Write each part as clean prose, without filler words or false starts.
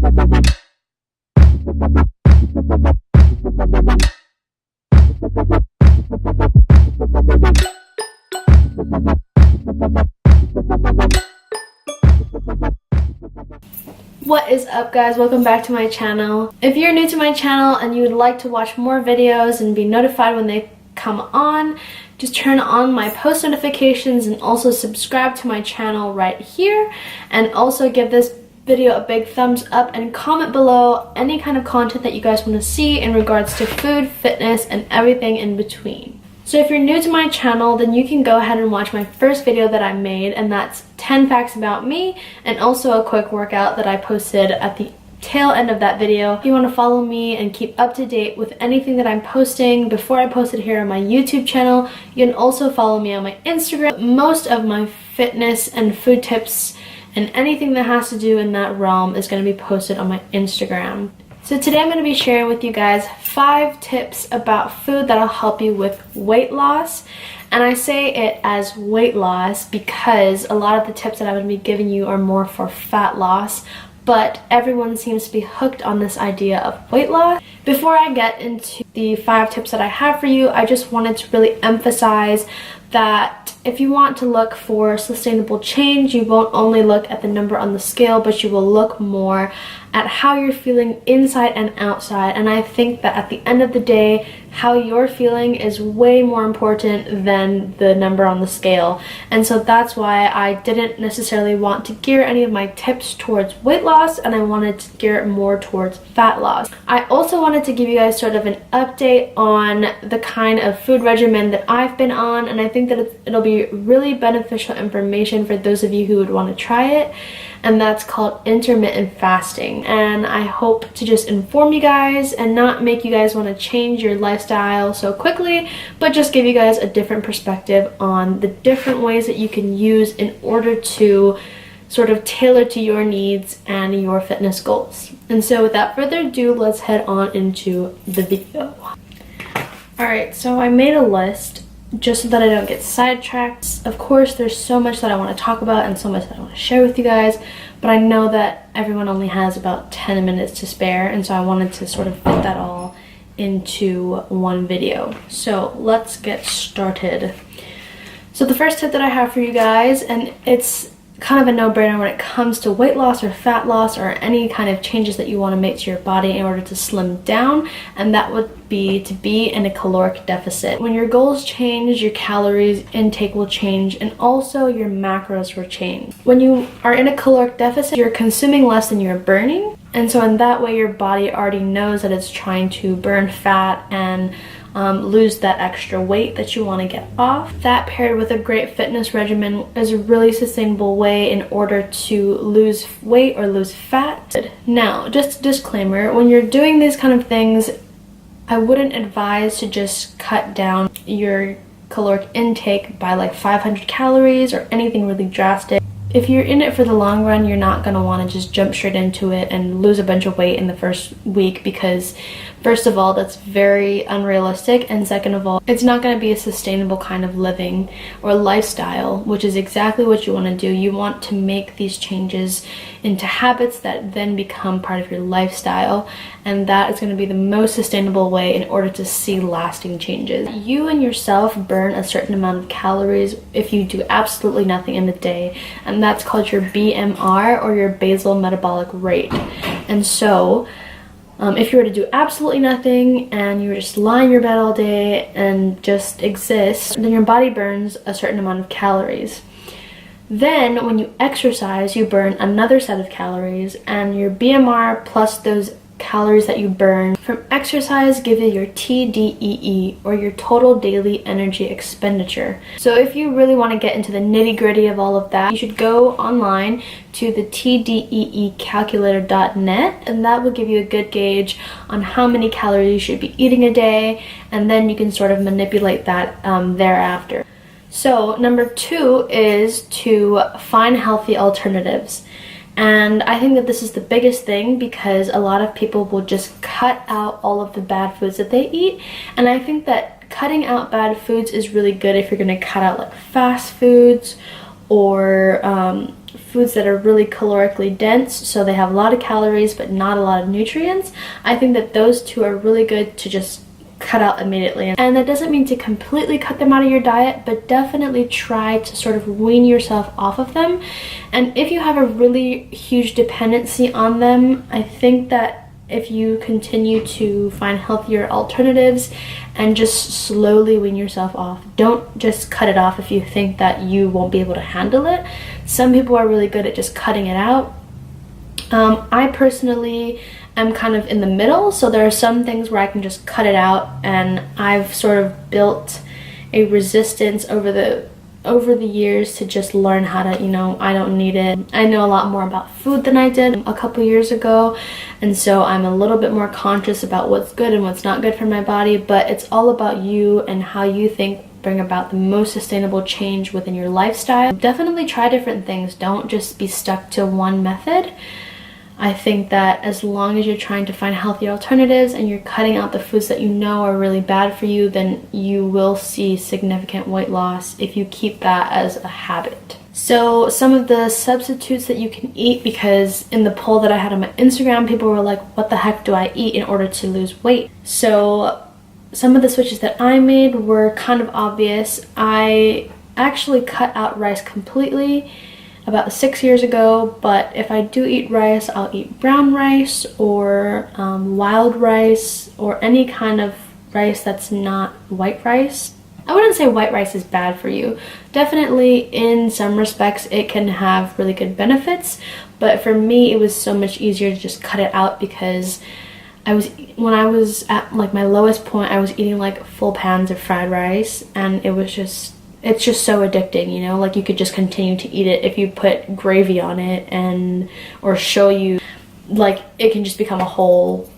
What is up, guys? Welcome back to my channel. If you're new to my channel and you would like to watch more videos and be notified when they come on, just turn on my post notifications and also subscribe to my channel right here, and also give this video a big thumbs up and comment below any kind of content that you guys want to see in regards to food, fitness, and everything in between. So if you're new to my channel, then you can go ahead and watch my first video that I made, and that's 10 facts about me, and also a quick workout that I posted at the tail end of that video. If you want to follow me and keep up to date with anything that I'm posting before I post it here on my YouTube channel, you can also follow me on my Instagram. Most of my fitness and food tips and anything that has to do in that realm is going to be posted on my Instagram. So today I'm going to be sharing with you guys 5 tips about food that'll help you with weight loss. And I say it as weight loss because a lot of the tips that I'm going to be giving you are more for fat loss, but everyone seems to be hooked on this idea of weight loss. Before I get into the 5 tips that I have for you, I just wanted to really emphasize that if you want to look for sustainable change, you won't only look at the number on the scale, but you will look more at how you're feeling inside and outside. And I think that at the end of the day, how you're feeling is way more important than the number on the scale. And so that's why I didn't necessarily want to gear any of my tips towards weight loss, and I wanted to gear it more towards fat loss. I also wanted to give you guys sort of an update on the kind of food regimen that I've been on, and I think that it'll be really beneficial information for those of you who would want to try it, and that's called intermittent fasting. And I hope to just inform you guys and not make you guys want to change your lifestyle so quickly, but just give you guys a different perspective on the different ways that you can use in order to sort of tailor to your needs and your fitness goals. And so without further ado, let's head on into the video. Alright, so I made a list just so that I don't get sidetracked. Of course, there's so much that I want to talk about and so much that I want to share with you guys, but I know that everyone only has about 10 minutes to spare, and so I wanted to sort of fit that all into one video. So let's get started. So the first tip that I have for you guys, and it's kind of a no-brainer when it comes to weight loss or fat loss or any kind of changes that you want to make to your body in order to slim down, and that would be to be in a caloric deficit. When your goals change, your calories intake will change, and also your macros will change. When you are in a caloric deficit, you're consuming less than you're burning, and so in that way your body already knows that it's trying to burn fat and lose that extra weight that you want to get off. That paired with a great fitness regimen is a really sustainable way in order to lose weight or lose fat. Now, just a disclaimer, when you're doing these kind of things, I wouldn't advise to just cut down your caloric intake by like 500 calories or anything really drastic. If you're in it for the long run, you're not going to want to just jump straight into it and lose a bunch of weight in the first week, because first of all, that's very unrealistic, and second of all, it's not going to be a sustainable kind of living or lifestyle, which is exactly what you want to do. You want to make these changes into habits that then become part of your lifestyle, and that is going to be the most sustainable way in order to see lasting changes. You and yourself burn a certain amount of calories if you do absolutely nothing in the day, and that's called your BMR, or your basal metabolic rate. And so if you were to do absolutely nothing and you were just lie in your bed all day and just exist, then your body burns a certain amount of calories. Then when you exercise, you burn another set of calories, and your BMR plus those calories that you burn from exercise give you your TDEE, or your total daily energy expenditure. So if you really want to get into the nitty-gritty of all of that, you should go online to the TDEE Calculator.net, and that will give you a good gauge on how many calories you should be eating a day, and then you can sort of manipulate that thereafter. So number 2 is to find healthy alternatives. And I think that this is the biggest thing, because a lot of people will just cut out all of the bad foods that they eat. And I think that cutting out bad foods is really good if you're going to cut out like fast foods or foods that are really calorically dense, so they have a lot of calories but not a lot of nutrients, I think that those two are really good to just cut out immediately. And that doesn't mean to completely cut them out of your diet, but definitely try to sort of wean yourself off of them. And if you have a really huge dependency on them, I think that if you continue to find healthier alternatives and just slowly wean yourself off, don't just cut it off if you think that you won't be able to handle it. Some people are really good at just cutting it out. I personally am kind of in the middle, so there are some things where I can just cut it out, and I've sort of built a resistance over the years to just learn how to, I don't need it. I know a lot more about food than I did a couple years ago, and so I'm a little bit more conscious about what's good and what's not good for my body, but it's all about you and how you think bring about the most sustainable change within your lifestyle. Definitely try different things. Don't just be stuck to one method. I think that as long as you're trying to find healthy alternatives and you're cutting out the foods that you know are really bad for you, then you will see significant weight loss if you keep that as a habit. So some of the substitutes that you can eat, because in the poll that I had on my Instagram, people were like, what the heck do I eat in order to lose weight? So some of the switches that I made were kind of obvious. I actually cut out rice completely about 6 years ago, but if I do eat rice, I'll eat brown rice or wild rice or any kind of rice that's not white rice. I wouldn't say white rice is bad for you. Definitely in some respects it can have really good benefits, but for me it was so much easier to just cut it out, because when I was at like my lowest point, I was eating like full pans of fried rice, and it's just so addicting, like you could just continue to eat it if you put gravy on it or shoyu. Like it can just become a whole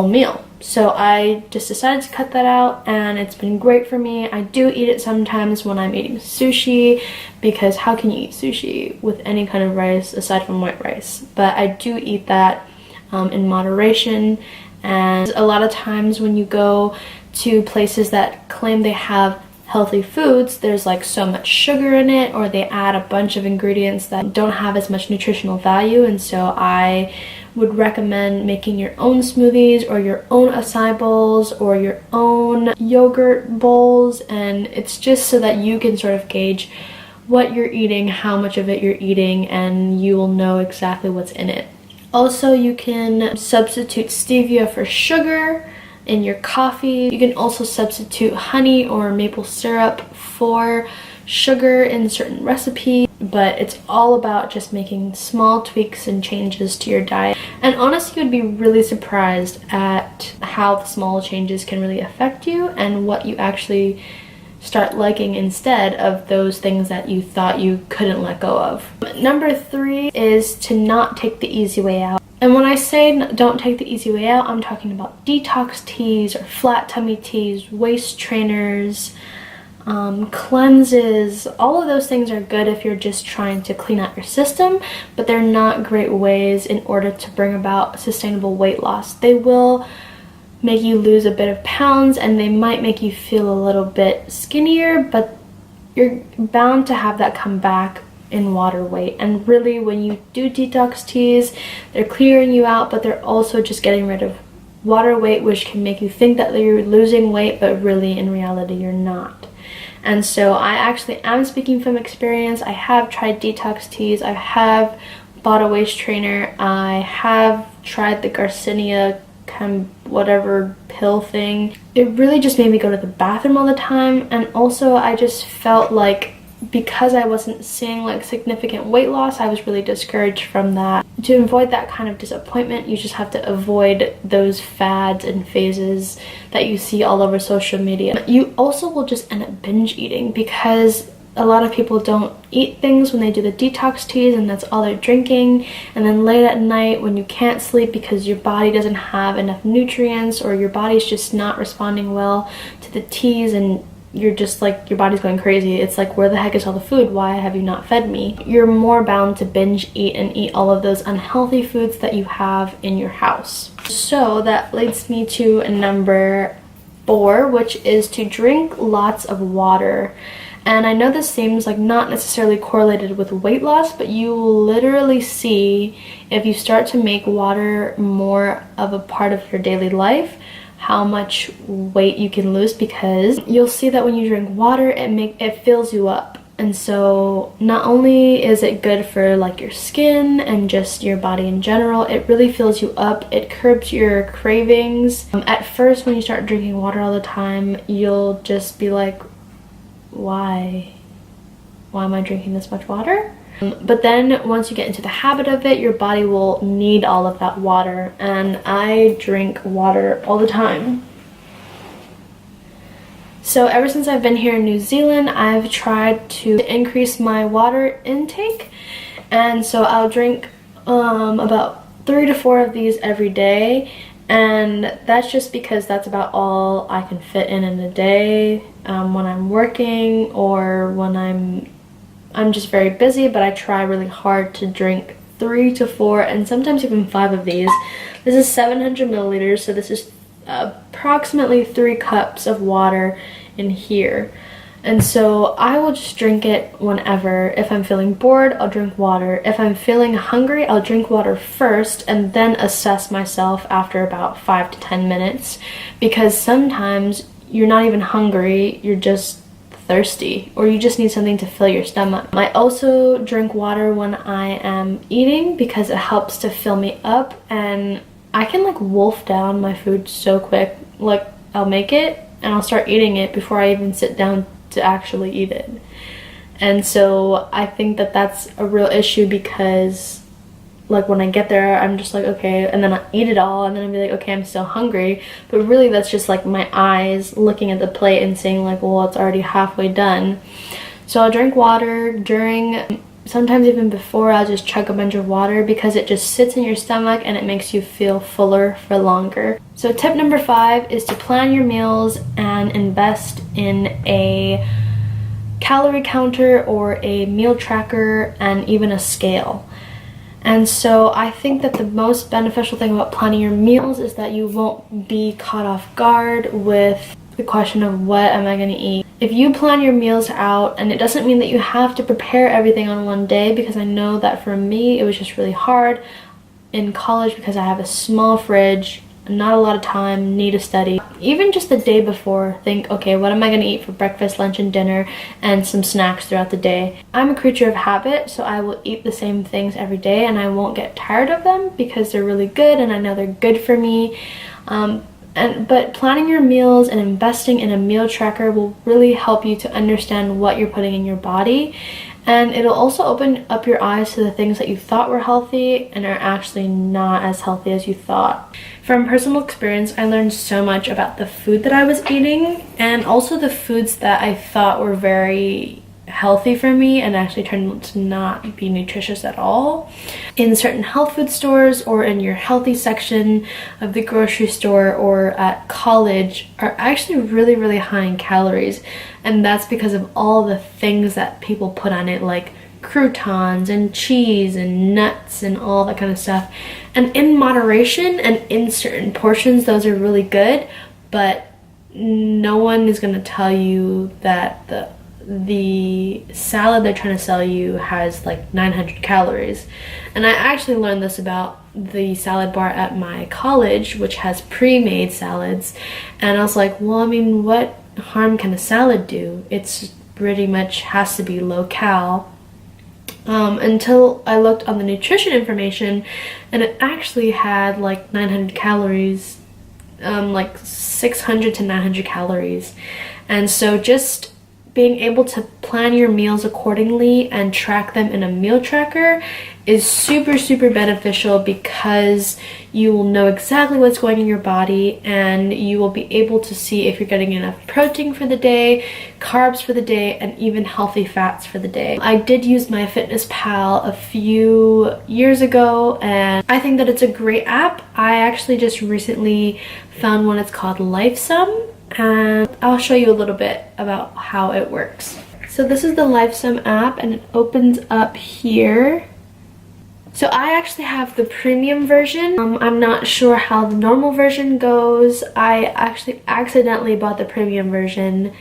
meal. So I just decided to cut that out, and it's been great for me. I do eat it sometimes when I'm eating sushi, because how can you eat sushi with any kind of rice aside from white rice? But I do eat that in moderation. And a lot of times when you go to places that claim they have healthy foods, there's like so much sugar in it, or they add a bunch of ingredients that don't have as much nutritional value. And so I would recommend making your own smoothies or your own acai bowls or your own yogurt bowls, and it's just so that you can sort of gauge what you're eating, how much of it you're eating, and you will know exactly what's in it. Also, you can substitute stevia for sugar in your coffee. You can also substitute honey or maple syrup for sugar in certain recipes, but it's all about just making small tweaks and changes to your diet. And honestly, you would be really surprised at how the small changes can really affect you and what you actually start liking instead of those things that you thought you couldn't let go of. Number 3 is to not take the easy way out. And when I say don't take the easy way out, I'm talking about detox teas or flat tummy teas, waist trainers, cleanses. All of those things are good if you're just trying to clean out your system, but they're not great ways in order to bring about sustainable weight loss. They will make you lose a bit of pounds, and they might make you feel a little bit skinnier, but you're bound to have that come back in water weight. And really, when you do detox teas, they're clearing you out, but they're also just getting rid of water weight, which can make you think that you're losing weight, but really in reality you're not. And so I actually am speaking from experience. I have tried detox teas, I have bought a waist trainer, I have tried the Garcinia whatever pill thing. It really just made me go to the bathroom all the time, and also I just felt like because I wasn't seeing like significant weight loss, I was really discouraged from that. To avoid that kind of disappointment, you just have to avoid those fads and phases that you see all over social media. You also will just end up binge eating, because a lot of people don't eat things when they do the detox teas, and that's all they're drinking. And then late at night when you can't sleep because your body doesn't have enough nutrients, or your body's just not responding well to the teas, and you're just like, your body's going crazy. It's like, where the heck is all the food? Why have you not fed me? You're more bound to binge eat and eat all of those unhealthy foods that you have in your house. So that leads me to number 4, which is to drink lots of water. And I know this seems like not necessarily correlated with weight loss, but you will literally see if you start to make water more of a part of your daily life, how much weight you can lose, because you'll see that when you drink water, it fills you up. And so not only is it good for like your skin and just your body in general, it really fills you up. It curbs your cravings. At first, when you start drinking water all the time, you'll just be like, why am I drinking this much water? But then once you get into the habit of it, your body will need all of that water. And I drink water all the time. So ever since I've been here in New Zealand, I've tried to increase my water intake. And so I'll drink about 3 to 4 of these every day. And that's just because that's about all I can fit in a day when I'm working or when I'm just very busy. But I try really hard to drink 3 to 4 and sometimes even 5 of these. This is 700 milliliters, so this is approximately 3 cups of water in here. And so I will just drink it whenever. If I'm feeling bored, I'll drink water. If I'm feeling hungry, I'll drink water first and then assess myself after about 5 to 10 minutes, because sometimes you're not even hungry, you're just thirsty, or you just need something to fill your stomach. I also drink water when I am eating because it helps to fill me up, and I can like wolf down my food so quick. Like, I'll make it and I'll start eating it before I even sit down to actually eat it. And so I think that that's a real issue, because like when I get there, I'm just like, okay, and then I eat it all, and then I'll be like, okay, I'm still hungry. But really that's just like my eyes looking at the plate and saying like, well, it's already halfway done. So I'll drink water during, sometimes even before, I'll just chug a bunch of water because it just sits in your stomach and it makes you feel fuller for longer. So tip number 5 is to plan your meals and invest in a calorie counter or a meal tracker and even a scale. And so I think that the most beneficial thing about planning your meals is that you won't be caught off guard with the question of what am I going to eat. If you plan your meals out, and it doesn't mean that you have to prepare everything on one day, because I know that for me it was just really hard in college because I have a small fridge, not a lot of time, need to study. Even just the day before, think, okay, what am I going to eat for breakfast, lunch, and dinner, and some snacks throughout the day. I'm a creature of habit, so I will eat the same things every day and I won't get tired of them because they're really good and I know they're good for me. But planning your meals and investing in a meal tracker will really help you to understand what you're putting in your body, and it'll also open up your eyes to the things that you thought were healthy and are actually not as healthy as you thought. From personal experience, I learned so much about the food that I was eating, and also the foods that I thought were very healthy for me and actually turned out to not be nutritious at all. In certain health food stores or in your healthy section of the grocery store or at college are actually really, really high in calories, and that's because of all the things that people put on it, like croutons and cheese and nuts and all that kind of stuff. And in moderation and in certain portions, those are really good, but no one is going to tell you that the salad they're trying to sell you has like 900 calories. And I actually learned this about the salad bar at my college, which has pre-made salads, and I was like, well, I mean, what harm can a salad do? It's pretty much has to be low cal. Until I looked on the nutrition information, and it actually had like 900 calories, like 600 to 900 calories. And so just being able to plan your meals accordingly and track them in a meal tracker is super, super beneficial, because you will know exactly what's going in your body and you will be able to see if you're getting enough protein for the day, carbs for the day, and even healthy fats for the day. I did use MyFitnessPal a few years ago, and I think that it's a great app. I actually just recently found one. It's called LifeSum, and I'll show you a little bit about how it works. So this is the LifeSum app, and it opens up here. So I actually have the premium version. I'm not sure how the normal version goes. I actually accidentally bought the premium version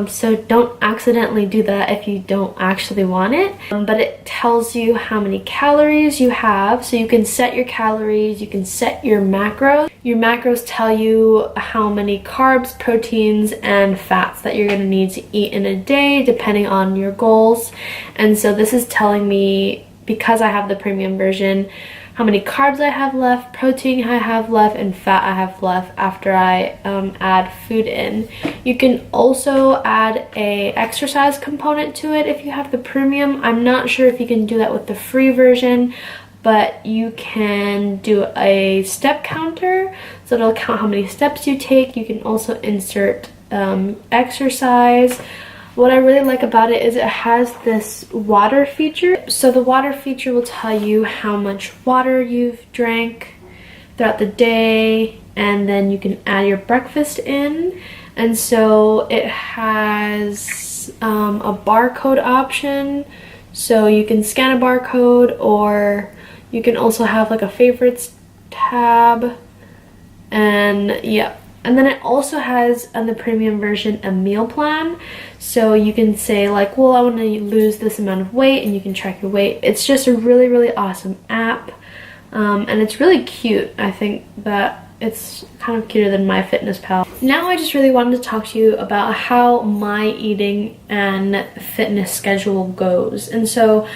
So don't accidentally do that if you don't actually want it. But it tells you how many calories you have, so you can set your calories, you can set your macros. Your macros tell you how many carbs, proteins, and fats that you're going to need to eat in a day depending on your goals. And so this is telling me, because I have the premium version, how many carbs I have left, protein I have left, and fat I have left after I add food in. You can also add a exercise component to it if you have the premium. I'm not sure if you can do that with the free version, but you can do a step counter, so it'll count how many steps you take. You can also insert exercise. What I really like about it is it has this water feature. So the water feature will tell you how much water you've drank throughout the day, and then you can add your breakfast in. And so it has a barcode option, so you can scan a barcode, or you can also have like a favorites tab, and yeah. And then it also has, on the premium version, a meal plan. So you can say like, well, I want to lose this amount of weight, and you can track your weight. It's just a really, really awesome app. And it's really cute. I think that it's kind of cuter than MyFitnessPal. Now I just really wanted to talk to you about how my eating and fitness schedule goes. And so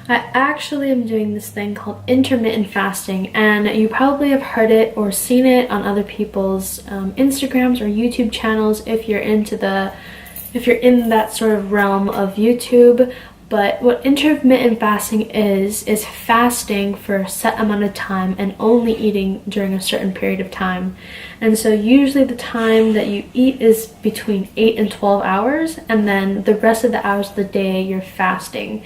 I actually am doing this thing called intermittent fasting, and you probably have heard it or seen it on other people's Instagrams or YouTube channels if you're in that sort of realm of YouTube. But what intermittent fasting is fasting for a set amount of time and only eating during a certain period of time. And so usually the time that you eat is between 8 and 12 hours, and then the rest of the hours of the day you're fasting.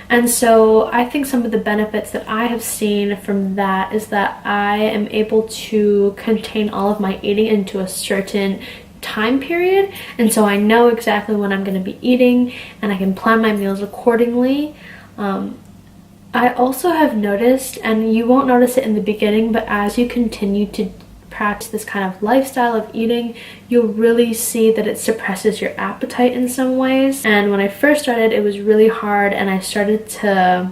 And so I think some of the benefits that I have seen from that is that I am able to contain all of my eating into a certain time period, and so I know exactly when I'm going to be eating, and I can plan my meals accordingly. I also have noticed, and you won't notice it in the beginning, but as you continue to practice this kind of lifestyle of eating, you'll really see that it suppresses your appetite in some ways. And when I first started, it was really hard, and I started to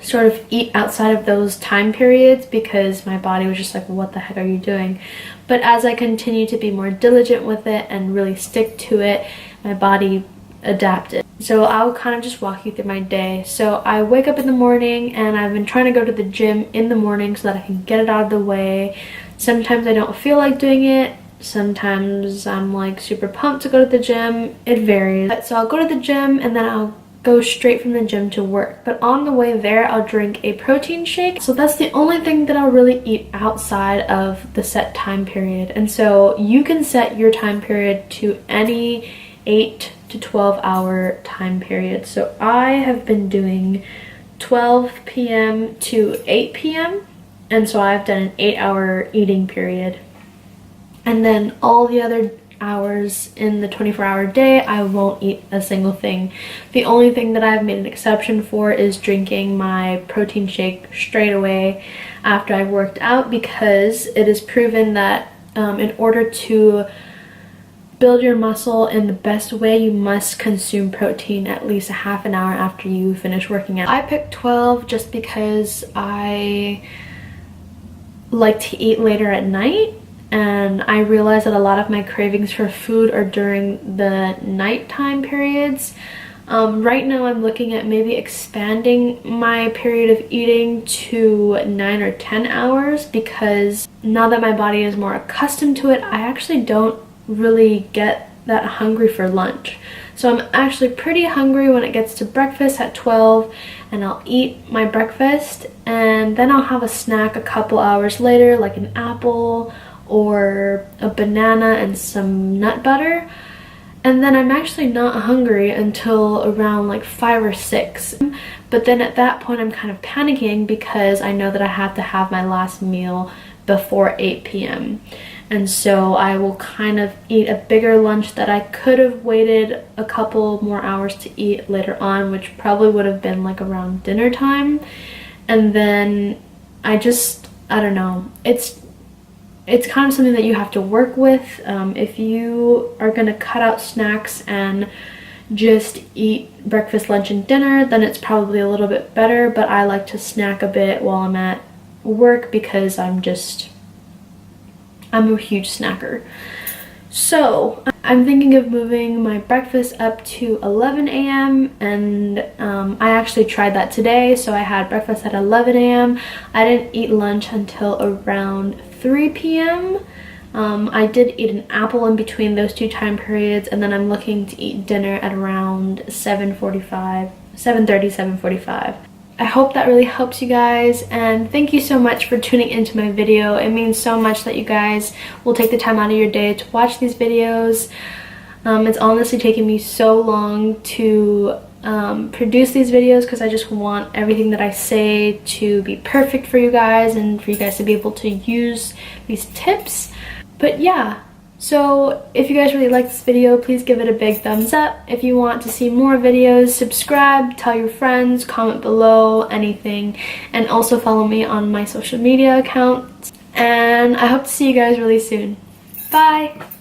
sort of eat outside of those time periods because my body was just like, what the heck are you doing? But as I continue to be more diligent with it and really stick to it, my body adapted. So I'll kind of just walk you through my day. So I wake up in the morning, and I've been trying to go to the gym in the morning so that I can get it out of the way. Sometimes I don't feel like doing it. Sometimes I'm like super pumped to go to the gym. It varies. So I'll go to the gym, and then I'll go straight from the gym to work. But on the way there, I'll drink a protein shake. So that's the only thing that I'll really eat outside of the set time period. And so you can set your time period to any 8 to 12 hour time period. So I have been doing 12 p.m. to 8 p.m. And so I've done an 8-hour eating period. And then all the other hours in the 24-hour day, I won't eat a single thing. The only thing that I've made an exception for is drinking my protein shake straight away after I've worked out, because it is proven that in order to build your muscle in the best way, you must consume protein at least a half an hour after you finish working out. I picked 12 just because I like to eat later at night, and I realize that a lot of my cravings for food are during the nighttime periods. Right now I'm looking at maybe expanding my period of eating to 9 or 10 hours, because now that my body is more accustomed to it, I actually don't really get that hungry for lunch. So I'm actually pretty hungry when it gets to breakfast at 12, and I'll eat my breakfast, and then I'll have a snack a couple hours later, like an apple or a banana and some nut butter. And then I'm actually not hungry until around like 5 or 6. But then at that point I'm kind of panicking because I know that I have to have my last meal before 8 p.m. And so I will kind of eat a bigger lunch that I could have waited a couple more hours to eat later on, which probably would have been like around dinner time. And then I don't know. it's kind of something that you have to work with. If you are going to cut out snacks and just eat breakfast, lunch, and dinner, then it's probably a little bit better, but I like to snack a bit while I'm at work because I'm a huge snacker. So I'm thinking of moving my breakfast up to 11 a.m. and I actually tried that today. So I had breakfast at 11 a.m. I didn't eat lunch until around 3 p.m. I did eat an apple in between those two time periods, and then I'm looking to eat dinner at around 7:45. I hope that really helps you guys, and thank you so much for tuning into my video. It means so much that you guys will take the time out of your day to watch these videos. It's honestly taken me so long to produce these videos because I just want everything that I say to be perfect for you guys and for you guys to be able to use these tips. But yeah, so if you guys really like this video, please give it a big thumbs up. If you want to see more videos, subscribe, tell your friends, comment below, anything. And also follow me on my social media accounts. And I hope to see you guys really soon. Bye!